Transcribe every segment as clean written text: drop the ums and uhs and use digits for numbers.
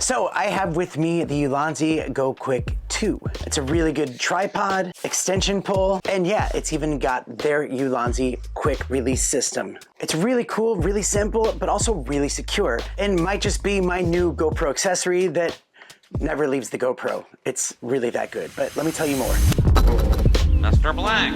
So I have with me the Ulanzi Go Quick 2. It's a really good tripod, extension pole, and yeah, it's even got their Ulanzi quick release system. It's really cool, really simple, but also really secure, and might just be my new GoPro accessory that never leaves the GoPro. It's really that good, but let me tell you more. Mr. Black.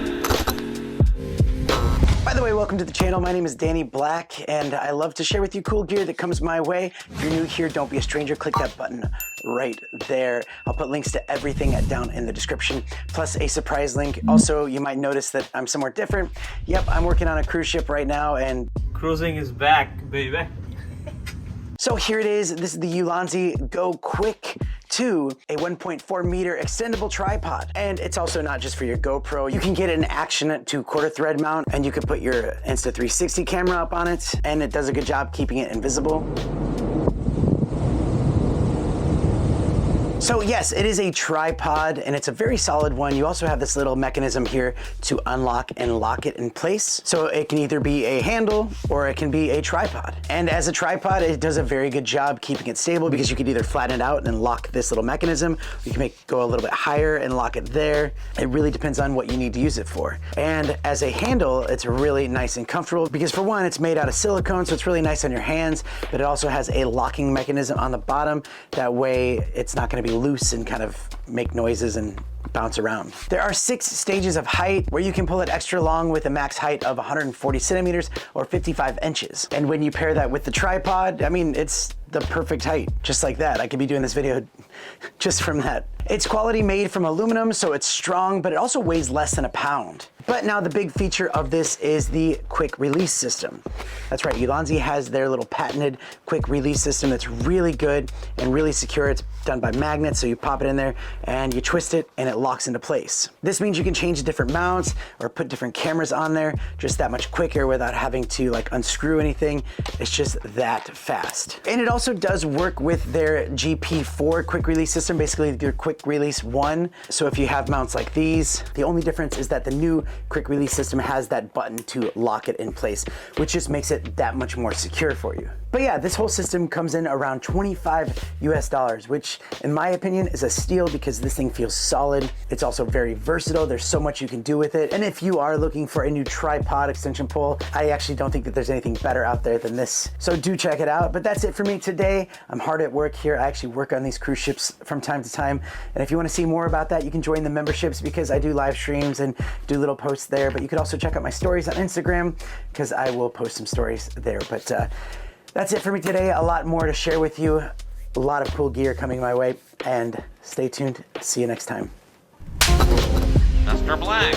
By the way, welcome to the channel. My name is Danny Black, and I love to share with you cool gear that comes my way. If you're new here, don't be a stranger. Click that button right there. I'll put links to everything down in the description, plus a surprise link. Also, you might notice that I'm somewhat different. Yep, I'm working on a cruise ship right now, and cruising is back, baby. So here it is. This is the Ulanzi Go Quick 2, a 1.4 meter extendable tripod. And it's also not just for your GoPro. You can get an action to quarter thread mount, and you can put your Insta360 camera up on it, and it does a good job keeping it invisible. So yes, it is a tripod, and it's a very solid one. You also have this little mechanism here to unlock and lock it in place. So it can either be a handle or it can be a tripod. And as a tripod, it does a very good job keeping it stable, because you could either flatten it out and lock this little mechanism, or you can go a little bit higher and lock it there. It really depends on what you need to use it for. And as a handle, it's really nice and comfortable, because for one, it's made out of silicone, so it's really nice on your hands, but it also has a locking mechanism on the bottom. That way it's not gonna be loose and kind of make noises and bounce around. There are 6 stages of height where you can pull it extra long with a max height of 140 centimeters or 55 inches. And when you pair that with the tripod, I mean, it's the perfect height, just like that. I could be doing this video just from that. It's quality made from aluminum, so it's strong, but it also weighs less than a pound. But now the big feature of this is the quick release system. That's right, Ulanzi has their little patented quick release system that's really good and really secure. It's done by magnets, so you pop it in there and you twist it and it locks into place. This means you can change different mounts or put different cameras on there just that much quicker without having to like unscrew anything. It's just that fast. And it also does work with their GP4 quick release system, basically their quick release 1. So if you have mounts like these, the only difference is that the new quick release system has that button to lock it in place, which just makes it that much more secure for you. But yeah, this whole system comes in around $25 US, which in my opinion is a steal, because this thing feels solid. It's also very versatile. There's so much you can do with it. And if you are looking for a new tripod extension pole, I actually don't think that there's anything better out there than this. So do check it out. But that's it for me today. I'm hard at work here. I actually work on these cruise ships from time to time. And if you want to see more about that, you can join the memberships, because I do live streams and do little posts there. But you could also check out my stories on Instagram, because I will post some stories there. But that's it for me today. A lot more to share with you. A lot of cool gear coming my way, and stay tuned. See you next time. Mr. Black.